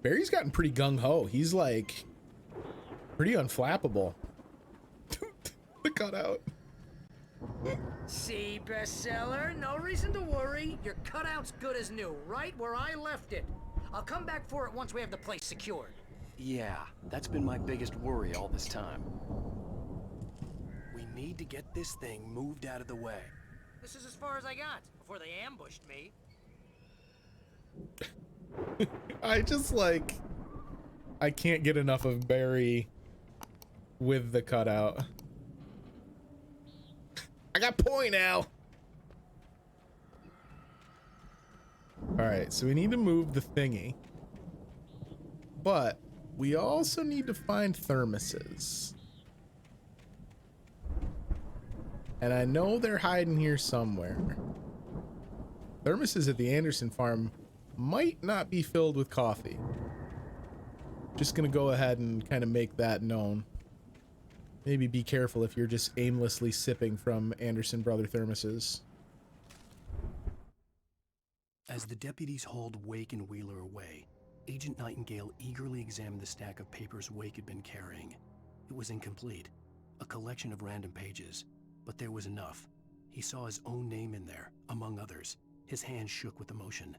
Barry's gotten pretty gung-ho. He's like pretty unflappable. The cutout. See, bestseller, no reason to worry. Your cutout's good as new, right where I left it. I'll come back for it once we have the place secured. Yeah, that's been my biggest worry all this time. We need to get this thing moved out of the way. This is as far as I got before they ambushed me. I just like, I can't get enough of Barry with the cutout. I got poi now. All right, so we need to move the thingy, but we also need to find thermoses. And I know they're hiding here somewhere. Thermoses at the Anderson farm might not be filled with coffee. Just gonna go ahead and kind of make that known. Maybe be careful if you're just aimlessly sipping from Anderson Brother thermoses. As the deputies hauled Wake and Wheeler away, Agent Nightingale eagerly examined the stack of papers Wake had been carrying. It was incomplete, a collection of random pages, but there was enough. He saw his own name in there, among others. His hand shook with emotion.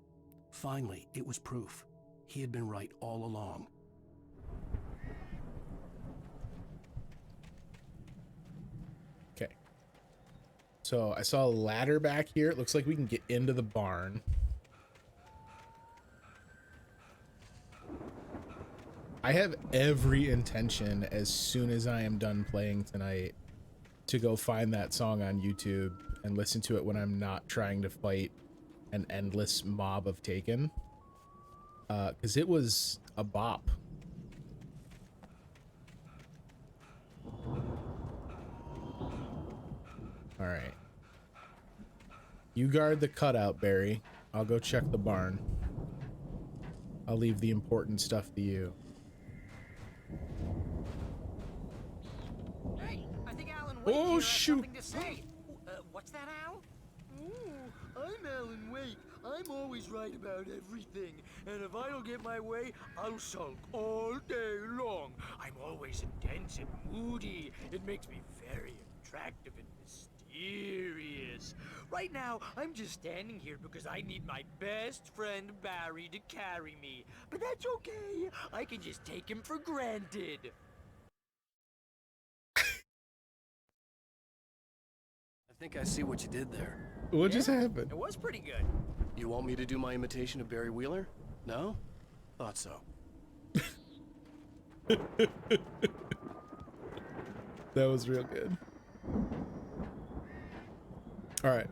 Finally, it was proof. He had been right all along. Okay. So I saw a ladder back here. It looks like we can get into the barn. I have every intention, as soon as I am done playing tonight, to go find that song on YouTube and listen to it when I'm not trying to fight an endless mob of Taken. Because it was a bop. Alright. You guard the cutout, Barry. I'll go check the barn. I'll leave the important stuff to you. Hey, I think Alan Wake Oh, here has shoot. something to say. What's that, Al? Ooh, I'm Alan Wake. I'm always right about everything. And if I don't get my way, I'll sulk all day long. I'm always intense and moody. It makes me very attractive and mysterious. Right now, I'm just standing here because I need my best friend Barry to carry me. But that's okay. I can just take him for granted. I think I see what you did there. What just happened? It was pretty good. You want me to do my imitation of Barry Wheeler? No? Thought so. That was real good. All right.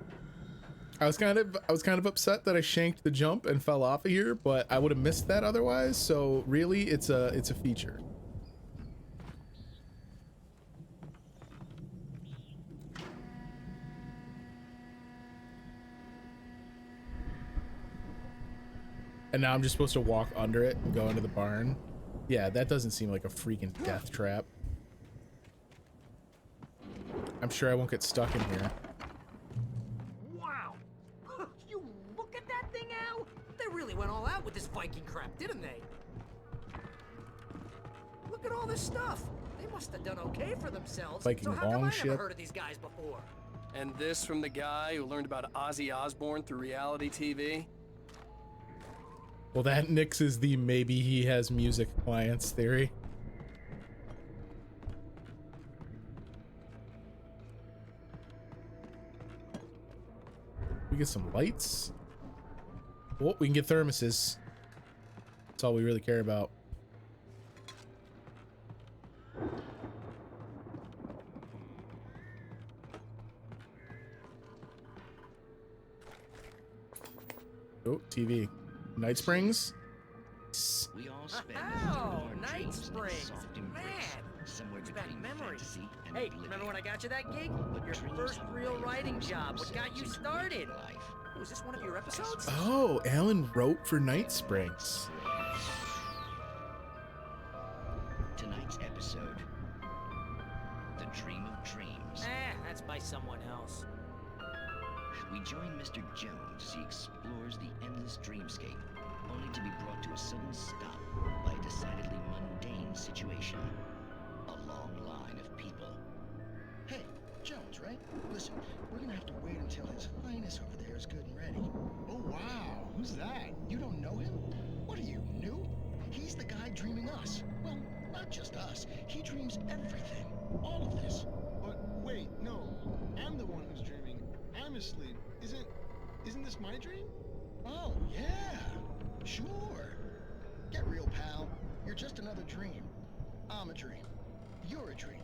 I was kind of upset that I shanked the jump and fell off of here, but I would have missed that otherwise. So really, it's a feature. And now I'm just supposed to walk under it and go into the barn. Yeah, that doesn't seem like a freaking death trap. I'm sure I won't get stuck in here. Wow. You look at that thing, Al? They really went all out with this Viking crap, didn't they? Look at all this stuff. They must have done okay for themselves. Viking so how come I longship. never heard of these guys before? And this from the guy who learned about Ozzy Osbourne through reality TV? Well, that nixes the maybe he has music clients theory. We get some lights. Oh, we can get thermoses. That's all we really care about. Oh, TV. Night Springs. We all spend Oh, our Night dreams in a Springs. soft embrace, Man, somewhere it's back between memories. fantasy and Hey, oblivion. remember when I got you that gig? But Your dreams first have a real way of writing forcing job. What got you themselves into started? waking life. Was this one of your episodes? Oh, Alan wrote for Night Springs. Tonight's episode, The Dream of Dreams. That's by someone else. We join Mr. Jones as he explores the endless dreamscape, only to be brought to a sudden stop by a decidedly mundane situation. A long line of people. Hey, Jones, right? Listen, we're gonna have to wait until His Highness over there is good and ready. Oh, wow. Who's that? You don't know him? What are you, new? He's the guy dreaming us. Well, not just us. He dreams everything. All of this. But wait, no. I'm the one who's dreaming. I'm asleep. Isn't this my dream? Oh, yeah. Sure. Get real, pal. You're just another dream. I'm a dream. You're a dream.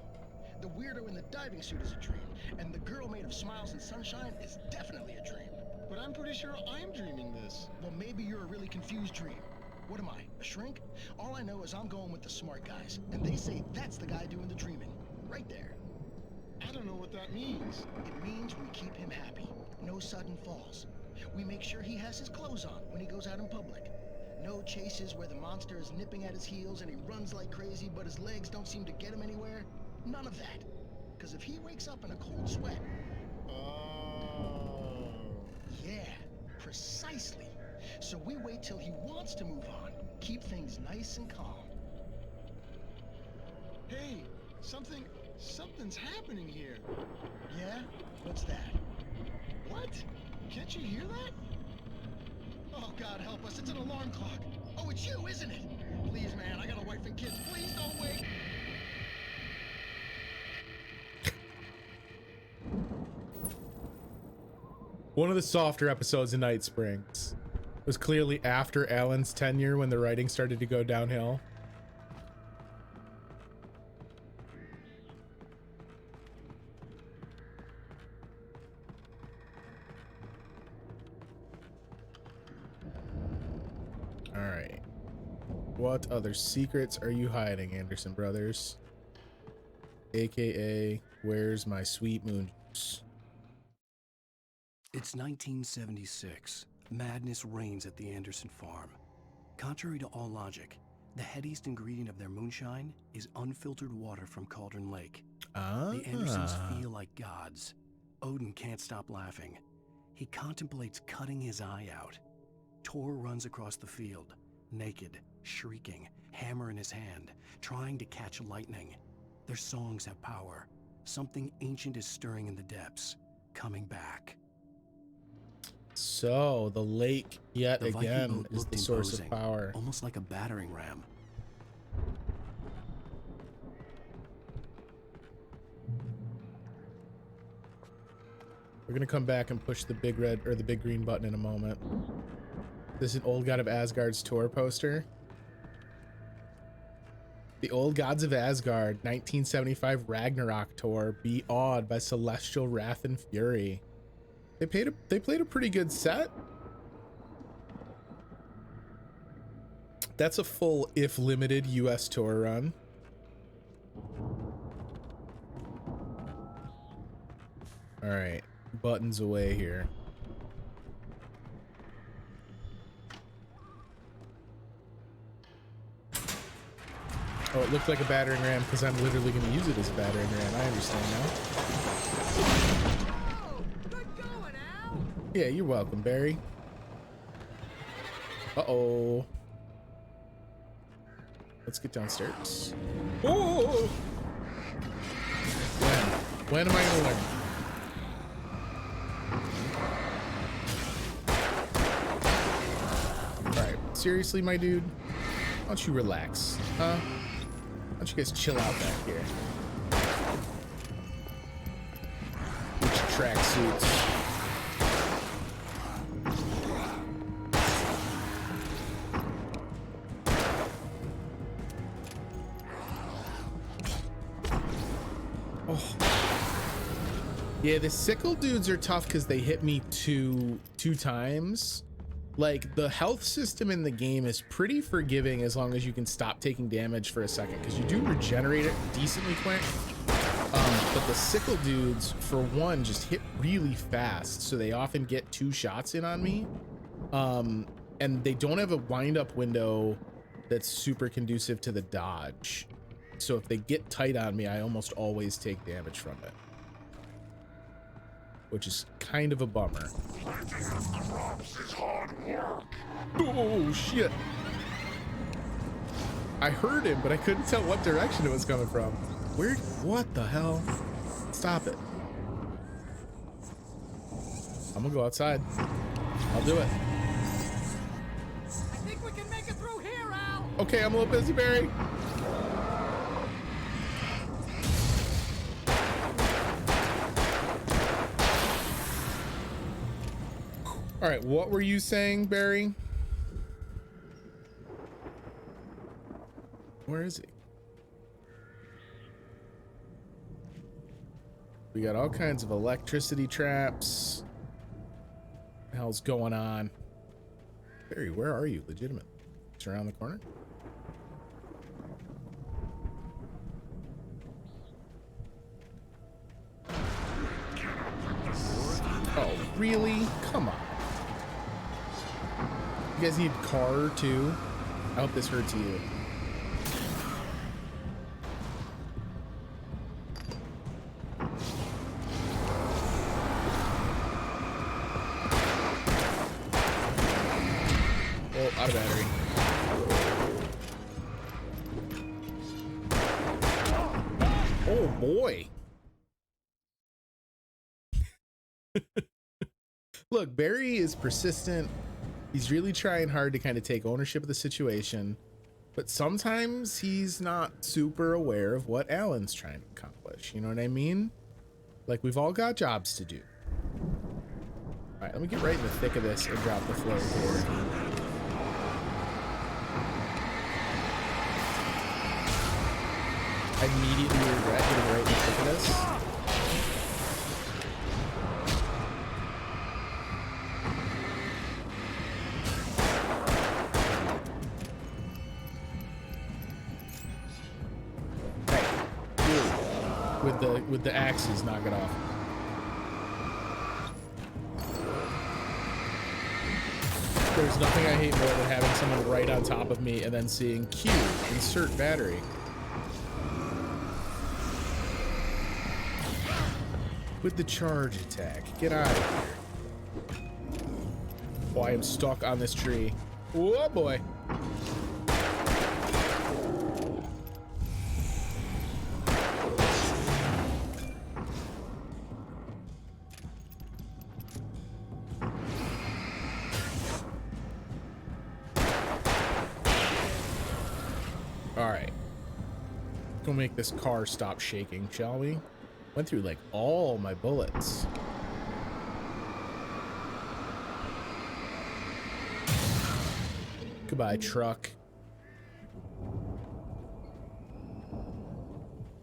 The weirdo in the diving suit is a dream. And the girl made of smiles and sunshine is definitely a dream. But I'm pretty sure I'm dreaming this. Well, maybe you're a really confused dream. What am I, a shrink? All I know is I'm going with the smart guys, and they say that's the guy doing the dreaming. Right there. I don't know what that means. It means we keep him happy. No sudden falls. We make sure he has his clothes on when he goes out in public. No chases where the monster is nipping at his heels and he runs like crazy, but his legs don't seem to get him anywhere. None of that. Because if he wakes up in a cold sweat... Oh. Yeah, precisely. So we wait till he wants to move on. Keep things nice and calm. Hey, something's happening here. Yeah? What's that? What? Can't you hear that? Oh, God help us, it's an alarm clock. Oh, it's you, isn't it? Please, man, I got a wife and kids. Please don't wake. One of the softer episodes of Night Springs was clearly after Alan's tenure when the writing started to go downhill. All right. What other secrets are you hiding, Anderson Brothers? AKA, where's my sweet moon juice? It's 1976. Madness reigns at the Anderson farm. Contrary to all logic, the headiest ingredient of their moonshine is unfiltered water from Cauldron Lake. The Andersons feel like gods. Odin can't stop laughing. He contemplates cutting his eye out. Tor runs across the field, naked, shrieking, hammer in his hand, trying to catch lightning. Their songs have power. Something ancient is stirring in the depths, coming back. So the lake yet The Viking again boat is looked the source of imposing, power. almost like a battering ram. We're gonna come back and push the big red or the big green button in a moment. This is an Old God of Asgard's tour poster. The Old Gods of Asgard 1975 Ragnarok tour, Be Awed by Celestial Wrath and Fury. They played a pretty good set. That's a full, if limited, US tour run. All right, buttons away here. Oh, it looked like a battering ram because I'm literally going to use it as a battering ram. I understand now. Oh, good going, Al. Yeah, you're welcome, Barry. Uh-oh. Let's get downstairs. Oh! When am I going to learn? All right, seriously, my dude? Why don't you relax, huh? Why don't you guys chill out back here? Get your tracksuits. Oh. Yeah, the sickle dudes are tough because they hit me two times. Like, the health system in the game is pretty forgiving as long as you can stop taking damage for a second, because you do regenerate it decently quick. But the sickle dudes, for one, just hit really fast, so they often get 2 shots in on me. And they don't have a wind-up window that's super conducive to the dodge. So if they get tight on me, I almost always take damage from it, which is kind of a bummer. Oh shit. I heard him, but I couldn't tell what direction it was coming from. Where? What the hell? Stop it. I'm gonna go outside. I'll do it. I think we can make it through here, Al. Okay, I'm a little busy, Barry. All right, what were you saying, Barry? Where is he? We got all kinds of electricity traps. What the hell's going on? Barry, where are you? Legitimate. It's around the corner. Oh, really? Come on. You guys need car too? I hope this hurts you. Oh, out of battery. Oh boy. Look, Barry is persistent. He's really trying hard to kind of take ownership of the situation, but sometimes he's not super aware of what Alan's trying to accomplish. You know what I mean? Like, we've all got jobs to do. All right, let me get right in the thick of this and drop the flare here. I immediately regret getting right in the thick of this. With the axes, knock it off. There's nothing I hate more than having someone right on top of me and then seeing Q, insert battery. With the charge attack, get out of here. Oh, I am stuck on this tree. Oh boy. Go make this car stop shaking, shall we? Went through like all my bullets. Goodbye, truck.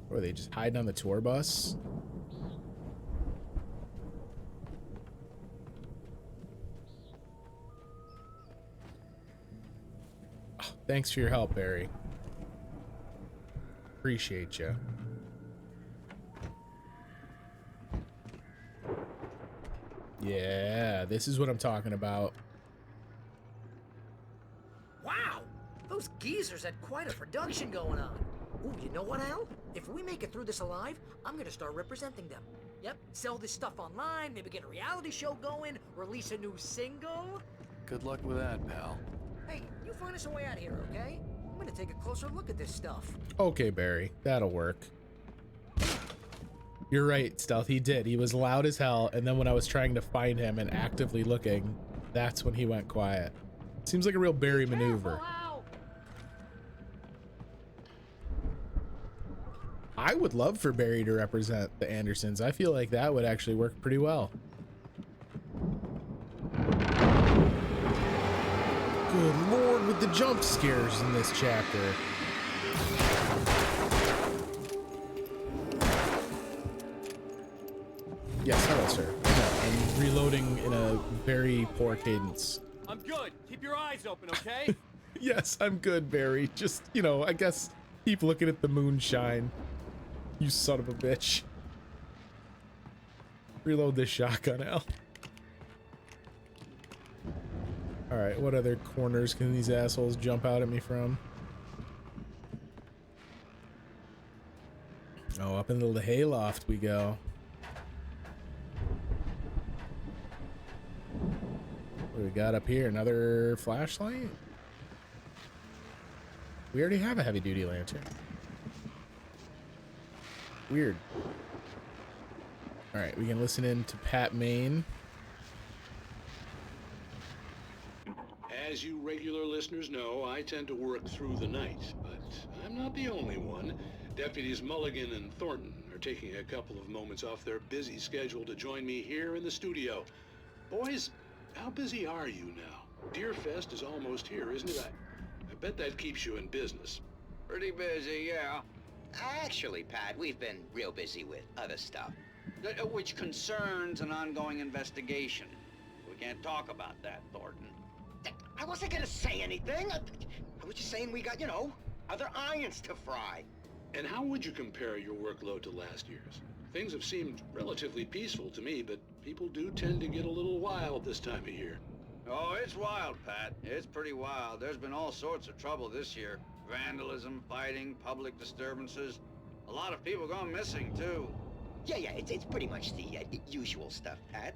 Or are they just hiding on the tour bus? Oh, thanks for your help, Barry. Appreciate you. Yeah, this is what I'm talking about. Wow, those geezers had quite a production going on. Ooh, you know what, Al? If we make it through this alive, I'm gonna start representing them. Yep, sell this stuff online, maybe get a reality show going, release a new single. Good luck with that, pal. Hey, you find us a way out of here, okay? I'm gonna take a closer look at this stuff. Okay, Barry, that'll work. You're right, Stealth, he did. He was loud as hell, and then when I was trying to find him and actively looking, that's when he went quiet. Seems like a real Barry maneuver. I would love for Barry to represent the Andersons. I feel like that would actually work pretty well. Good lord, with the jump scares in this chapter. Yes, hello, sir. I'm reloading in a very poor cadence. I'm good. Keep your eyes open, okay? Yes, I'm good, Barry. Just, you know, I guess keep looking at the moonshine. You son of a bitch. Reload this shotgun, Al. Alright, what other corners can these assholes jump out at me from? Oh, up into the hayloft we go. What do we got up here? Another flashlight? We already have a heavy duty lantern. Weird. All right, we can listen in to Pat Maine. As you regular listeners know, I tend to work through the night, but I'm not the only one. Deputies Mulligan and Thornton are taking a couple of moments off their busy schedule to join me here in the studio. Boys, how busy are you now? Deerfest is almost here, isn't it? I bet that keeps you in business. Pretty busy, yeah. Actually, Pat, we've been real busy with other stuff. Which concerns an ongoing investigation. We can't talk about that, Thornton. I wasn't gonna say anything. I was just saying we got, other irons to fry. And how would you compare your workload to last year's? Things have seemed relatively peaceful to me, but people do tend to get a little wild this time of year. Oh, it's wild, Pat. It's pretty wild. There's been all sorts of trouble this year. Vandalism, fighting, public disturbances. A lot of people gone missing, too. Yeah, it's pretty much the usual stuff, Pat.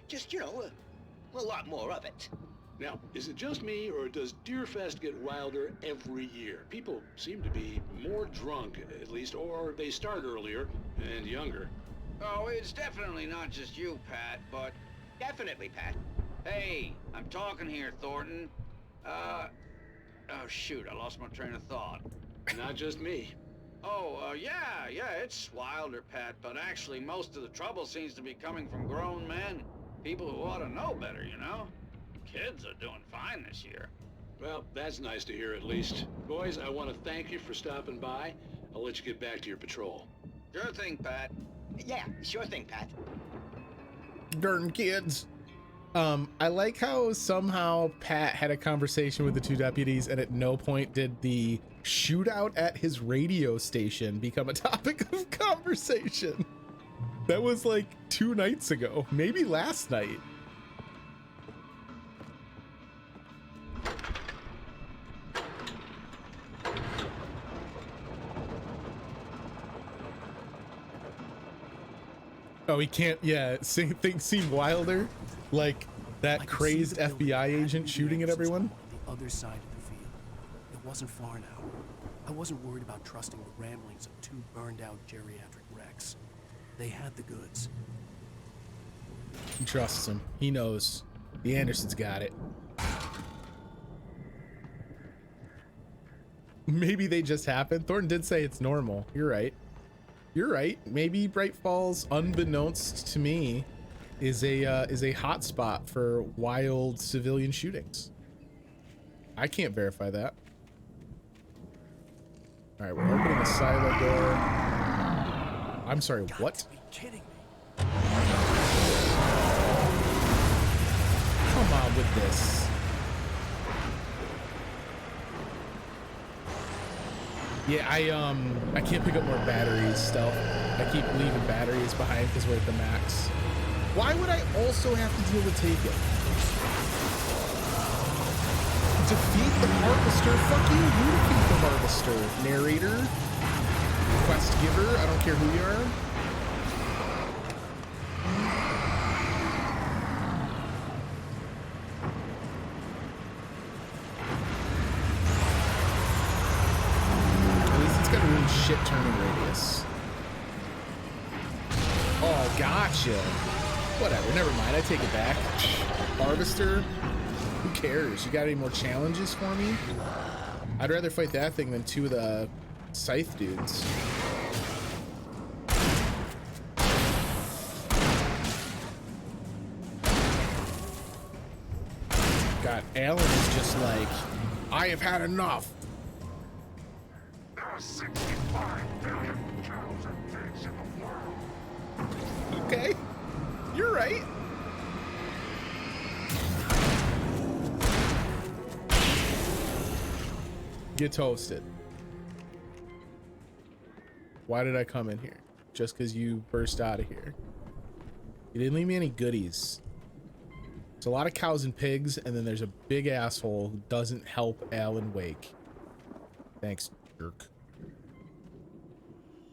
Just, a lot more of it. Now, is it just me, or does Deerfest get wilder every year? People seem to be more drunk, at least, or they start earlier and younger. Oh, it's definitely not just you, Pat, but... Definitely, Pat. Hey, I'm talking here, Thornton. Oh, shoot, I lost my train of thought. Not just me. Oh, yeah, it's wilder, Pat, but actually most of the trouble seems to be coming from grown men. People who ought to know better, Kids are doing fine this year. Well, that's nice to hear at least. Boys, I want to thank you for stopping by. I'll let you get back to your patrol. Sure thing, Pat. Yeah, sure thing, Pat. Darn kids. I like how somehow Pat had a conversation with the two deputies and at no point did the shootout at his radio station become a topic of conversation. That was like 2 nights ago, maybe last night. Oh, he can't, yeah, things seem wilder. Like that crazed FBI agent shooting at everyone. The other side of the field. It wasn't far now. I wasn't worried about trusting the ramblings of 2 burned-out geriatric wrecks. They had the goods. He trusts him. He knows. The Andersons got it. Maybe they just happened. Thornton did say it's normal. You're right. You're right. Maybe Bright Falls, unbeknownst to me, is a hot spot for wild civilian shootings. I can't verify that. All right, we're opening a silo door. I'm sorry, what? Are you kidding me? Come on with this. Yeah, I can't pick up more batteries, Stealth. I keep leaving batteries behind because we're at the max. Why would I also have to deal with Taken? Defeat the Harvester? Fuck you, you defeat the Harvester. Narrator? Quest giver? I don't care who you are. Shit turning radius. Oh, gotcha. Whatever, never mind. I take it back. Harvester? Who cares? You got any more challenges for me? I'd rather fight that thing than 2 of the scythe dudes. God, Alan is just like, I have had enough. There are 65 billion cows and pigs in the world. Okay, you're right. Get toasted. Why did I come in here? Just because you burst out of here. You didn't leave me any goodies. It's a lot of cows and pigs, and then there's a big asshole who doesn't help Alan Wake. Thanks, jerk.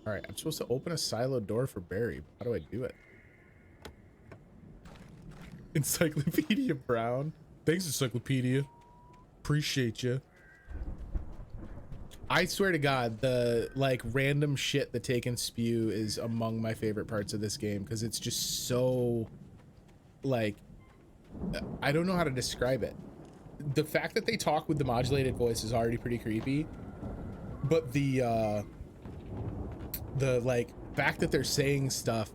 All right, I'm supposed to open a silo door for Barry. How do I do it? Encyclopedia Brown. Thanks, Encyclopedia. Appreciate you. I swear to God, the like random shit that Take and Spew is among my favorite parts of this game because it's just so like, I don't know how to describe it. The fact that they talk with the modulated voice is already pretty creepy, but the like fact that they're saying stuff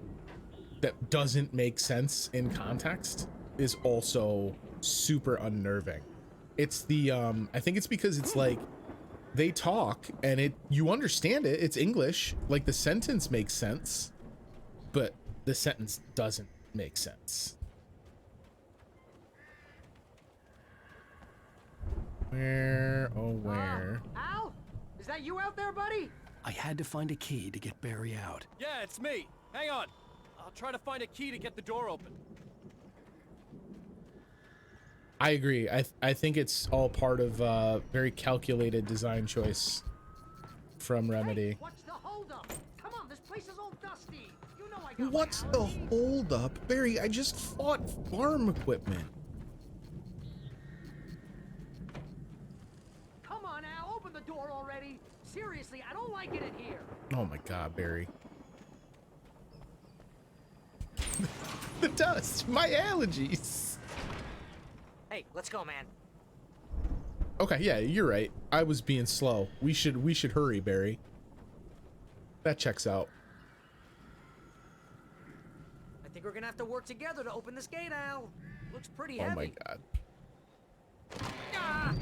that doesn't make sense in context is also super unnerving. It's the I think it's because it's like they talk and you understand it, it's English, like the sentence makes sense, but the sentence doesn't make sense. Where, oh where? Al? Is that you out there, buddy? I had to find a key to get Barry out. Yeah, it's me. Hang on. I'll try to find a key to get the door open. I agree. I think it's all part of very calculated design choice from Remedy. Hey, what's the holdup? Come on, this place is all dusty. You know I got What's my the allergies. holdup? Barry, I just fought farm equipment. Come on, Al, open the door already. Seriously, I don't like it in here. Oh my God, Barry. The dust, my allergies. Hey, let's go, man. Okay, yeah, you're right. I was being slow. We should hurry, Barry. That checks out. I think we're gonna have to work together to open this gate, Al. Looks pretty Oh heavy. my God. Ah!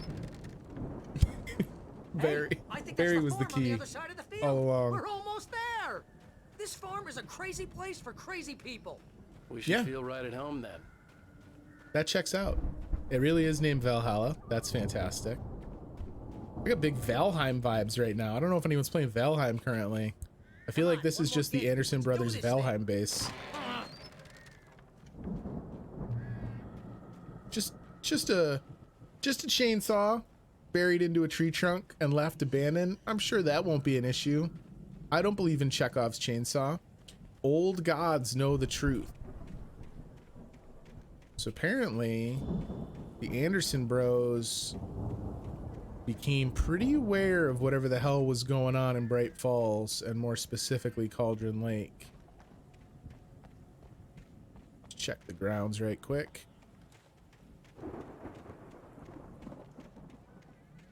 Barry. Hey, I think Barry that's was the farm on key the other side of the field. all along. We're almost there. This farm is a crazy place for crazy people. We should Yeah. feel right at home then. That checks out. It really is named Valhalla. That's fantastic. I got big Valheim vibes right now. I don't know if anyone's playing Valheim currently. I feel like this is just the Anderson Brothers Valheim base. Just a chainsaw buried into a tree trunk and left abandoned. I'm sure that won't be an issue. I don't believe in Chekhov's chainsaw. Old gods know the truth. So apparently the Anderson bros became pretty aware of whatever the hell was going on in Bright Falls, and more specifically Cauldron Lake. Let's check the grounds right quick.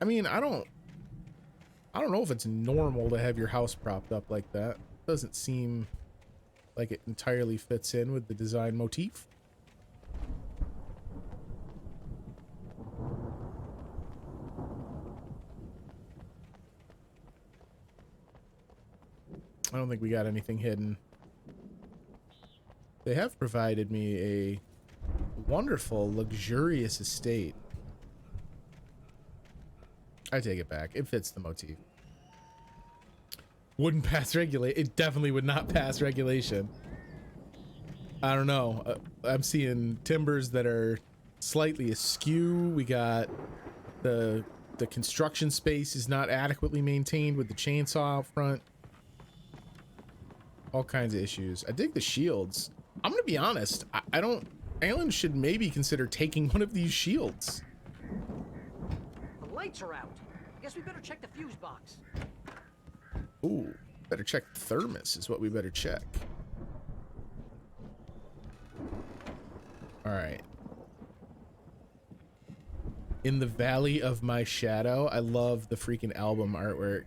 I mean, I don't know if it's normal to have your house propped up like that. Doesn't seem like it entirely fits in with the design motif. I don't think we got anything hidden. They have provided me a wonderful, luxurious estate. I take it back. It fits the motif. Wouldn't pass regulate. It definitely would not pass regulation. I don't know. I'm seeing timbers that are slightly askew. We got the construction space is not adequately maintained with the chainsaw out front. All kinds of issues. I dig the shields. I'm gonna be honest. I don't. Alan should maybe consider taking one of these shields. The lights are out. I guess we better check the fuse box. Ooh, better check the thermos is what we better check. All right. In the Valley of My Shadow. I love the freaking album artwork.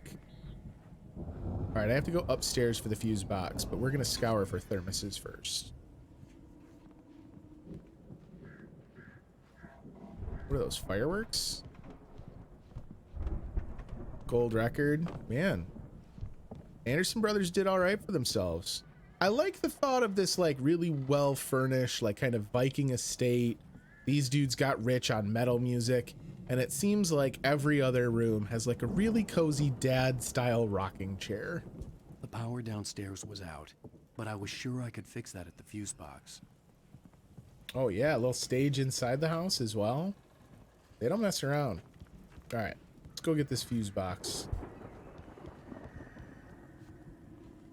All right, I have to go upstairs for the fuse box, but we're gonna scour for thermoses first. What are those, fireworks? Gold record, man. Anderson Brothers did all right for themselves. I like the thought of this like really well furnished, like kind of Viking estate. These dudes got rich on metal music, and it seems like every other room has like a really cozy dad style rocking chair. The power downstairs was out, but I was sure I could fix that at the fuse box. Oh yeah, a little stage inside the house as well. They don't mess around. All right, let's go get this fuse box.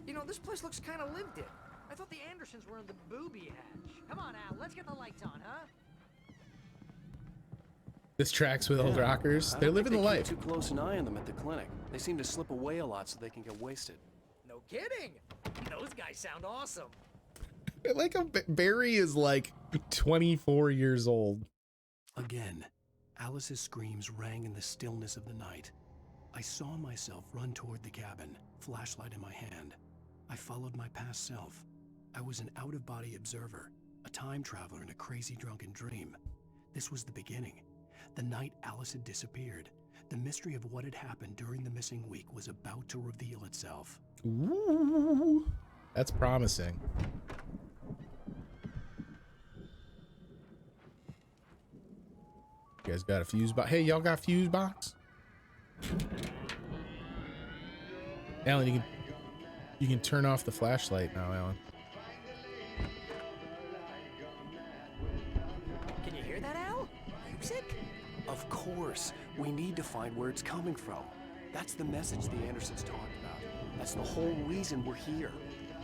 You know, this place looks kind of lived in. I thought the Andersons were in the booby hatch. Come on, Al, let's get the lights on, huh? This tracks with old rockers. I They're don't living the think they life. keep too close an eye on them at the clinic. They seem to slip away a lot so they can get wasted. No kidding. Those guys sound awesome. Like Barry is like 24 years old. Again, Alice's screams rang in the stillness of the night. I saw myself run toward the cabin, flashlight in my hand. I followed my past self. I was an out-of-body observer, a time traveler in a crazy drunken dream. This was the beginning. The night Alice had disappeared. The mystery of what had happened during the missing week was about to reveal itself. Ooh, that's promising. You guys got a fuse box? Hey, y'all got fuse box? Alan, you can turn off the flashlight now, Alan. Can you hear that, Al? Music? Of course, we need to find where it's coming from. That's the message the Andersons talked about. That's the whole reason we're here.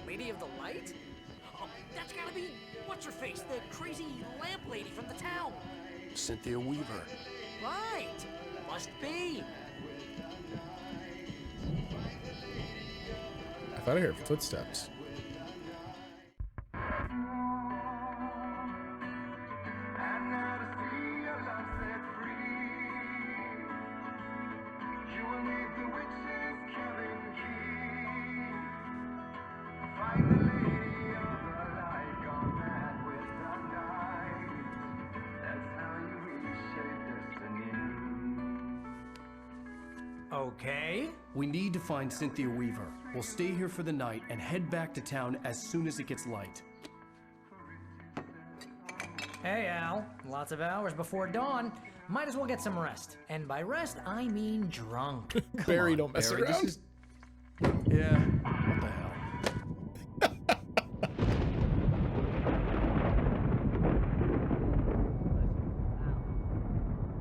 Lady of the Light? Oh, that's gotta be what's-her-face, the crazy lamp lady from the town. Cynthia Weaver. Right. Must be. I thought I heard footsteps. Okay. We need to find Cynthia Weaver. We'll stay here for the night and head back to town as soon as it gets light. Hey, Al. Lots of hours before dawn. Might as well get some rest. And by rest, I mean drunk. Barry, don't mess Barry, around. this is... Yeah, what the hell?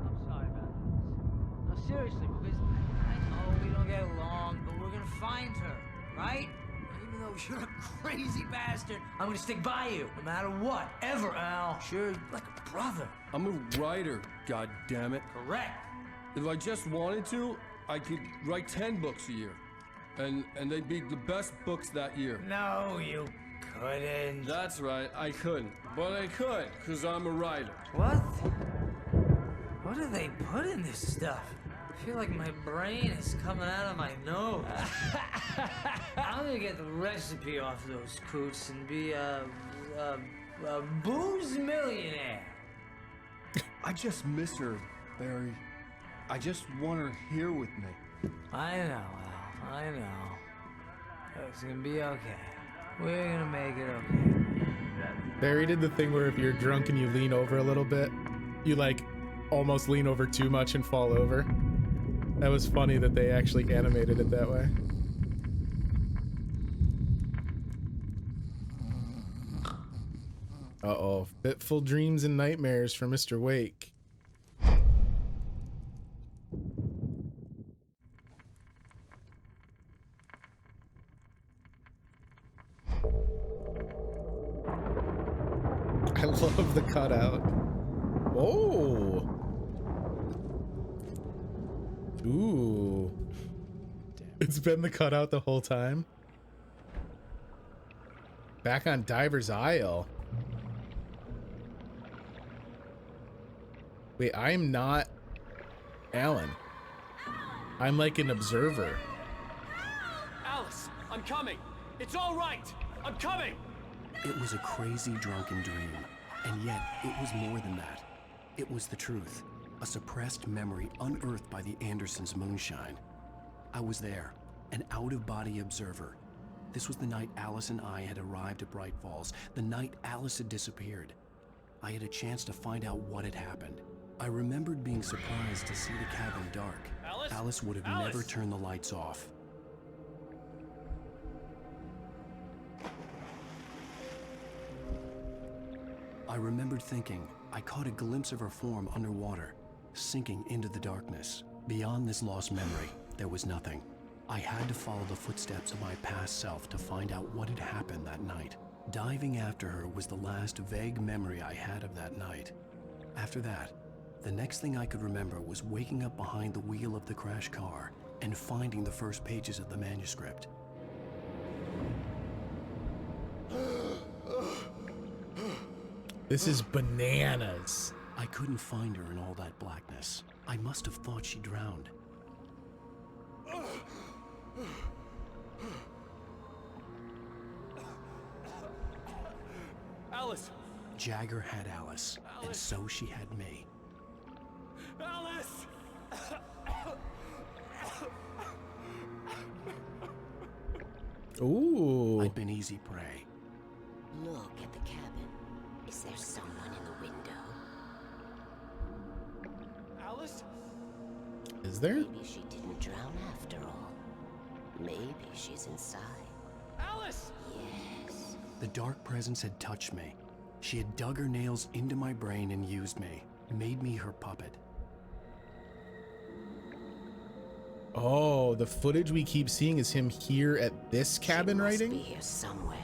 I'm sorry about this. No, seriously, because I know we don't get along, but we're gonna find her, right? Even though you're a crazy bastard, I'm gonna stick by you, no matter what, ever, Al. Sure, like a brother. I'm a writer, goddammit. Correct. If I just wanted to, I could write 10 books a year. And they'd be the best books that year. No, you couldn't. That's right, I couldn't. But I could, because I'm a writer. What? What do they put in this stuff? I feel like my brain is coming out of my nose. I'm gonna get the recipe off those coots and be a booze millionaire. I just miss her, Barry. I just want her here with me. I know, Al. I know. It's gonna be okay. We're gonna make it okay. Barry did the thing where if you're drunk and you lean over a little bit, you like almost lean over too much and fall over. That was funny that they actually animated it that way. Uh-oh, fitful dreams and nightmares for Mr. Wake. I love the cutout. Oh. Ooh. It's been the cutout the whole time. Back on Diver's Isle. Wait, I'm not Alan. I'm like an observer. Alice, I'm coming. It's all right. I'm coming. It was a crazy drunken dream, and yet it was more than that. It was the truth, a suppressed memory unearthed by the Andersons' moonshine. I was there, an out-of-body observer. This was the night Alice and I had arrived at Bright Falls, the night Alice had disappeared. I had a chance to find out what had happened. I remembered being surprised to see the cabin dark. Alice would have never turned the lights off. I remembered thinking I caught a glimpse of her form underwater, sinking into the darkness. Beyond this lost memory, there was nothing. I had to follow the footsteps of my past self to find out what had happened that night. Diving after her was the last vague memory I had of that night. After that, The next thing I could remember was waking up behind the wheel of the crash car and finding the first pages of the manuscript. This is bananas. I couldn't find her in all that blackness. I must have thought she drowned. Alice! Jagger had Alice, and so she had me. Alice! Ooh. I'd been easy prey. Look at the cabin. Is there someone in the window? Alice? Is there? Maybe she didn't drown after all. Maybe she's inside. Alice! Yes. The dark presence had touched me. She had dug her nails into my brain and used me, made me her puppet. Oh, the footage we keep seeing is him here at this cabin writing? She must be here somewhere.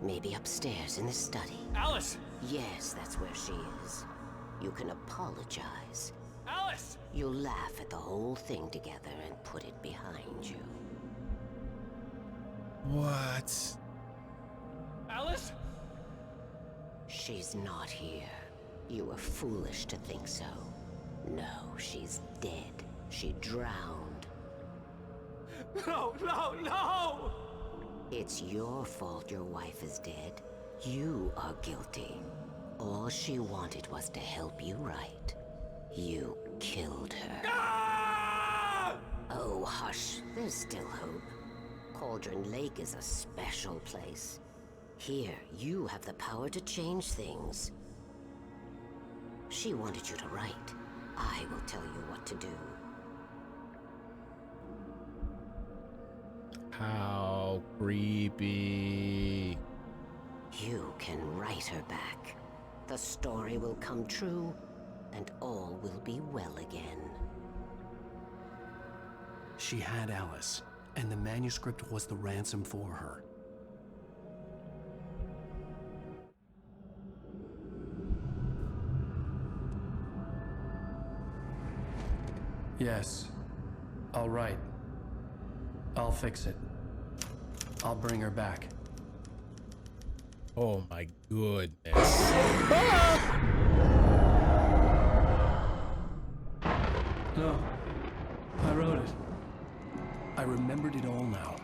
Maybe upstairs in the study. Alice! Yes, that's where she is. You can apologize. Alice! You'll laugh at the whole thing together and put it behind you. What? Alice? She's not here. You were foolish to think so. No, she's dead. She drowned. No, no, no! It's your fault your wife is dead. You are guilty. All she wanted was to help you right. You killed her. Ah! Oh, hush. There's still hope. Cauldron Lake is a special place. Here, you have the power to change things. She wanted you to write. I will tell you what to do. How creepy. You can write her back. The story will come true, and all will be well again. She had Alice, and the manuscript was the ransom for her. Yes. I'll write. I'll fix it. I'll bring her back. Oh my goodness. No. I wrote it. I remembered it all now.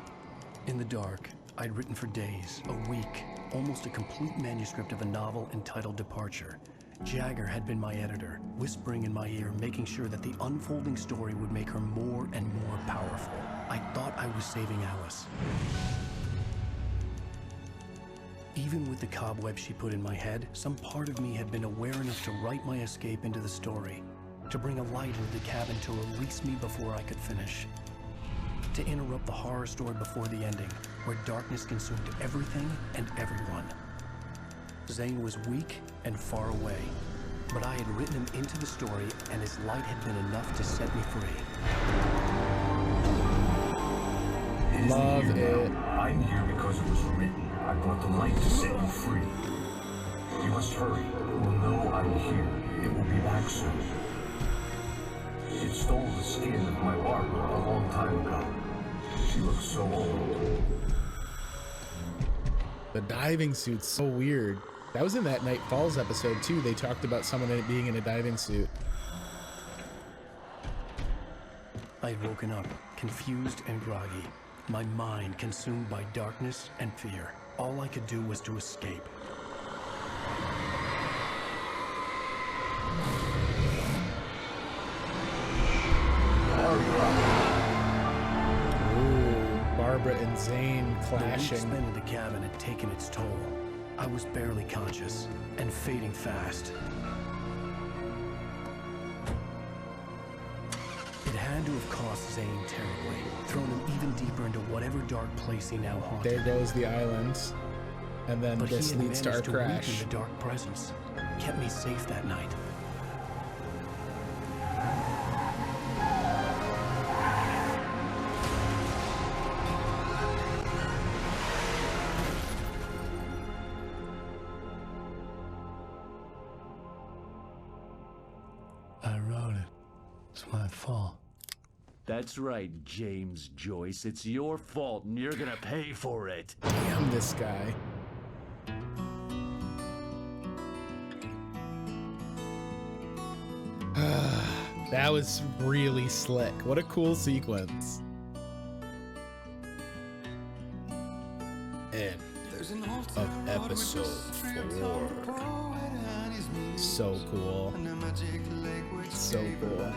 In the dark, I'd written for days, a week, almost a complete manuscript of a novel entitled Departure. Jagger had been my editor, whispering in my ear, making sure that the unfolding story would make her more and more powerful. I thought I was saving Alice. Even with the cobweb she put in my head, some part of me had been aware enough to write my escape into the story, to bring a light into the cabin to release me before I could finish, to interrupt the horror story before the ending, where darkness consumed everything and everyone. Zane was weak and far away, but I had written him into the story, and his light had been enough to set me free. Love it. I'm here because it was written. I brought the light to set you free. You must hurry. It will know I'm here. It will be back soon. It stole the skin of my Barbara a long time ago. She looks so old. The diving suit's so weird. That was in that Night Falls episode too. They talked about someone being in a diving suit. I had woken up, confused and groggy, my mind consumed by darkness and fear. All I could do was to escape. Ooh, Barbara and Zane The week clashing. spent in the cabin had taken its toll. I was barely conscious and fading fast. It had to have cost Zane terribly, thrown him even deeper into whatever dark place he now haunted. There goes the islands. And then But this he had leads to our managed to crash. weaken the dark presence, kept me safe that night. my fault. That's right, James Joyce. It's your fault, and you're gonna pay for it. Damn this guy. That was really slick. What a cool sequence. End of episode 4. So cool. So cool.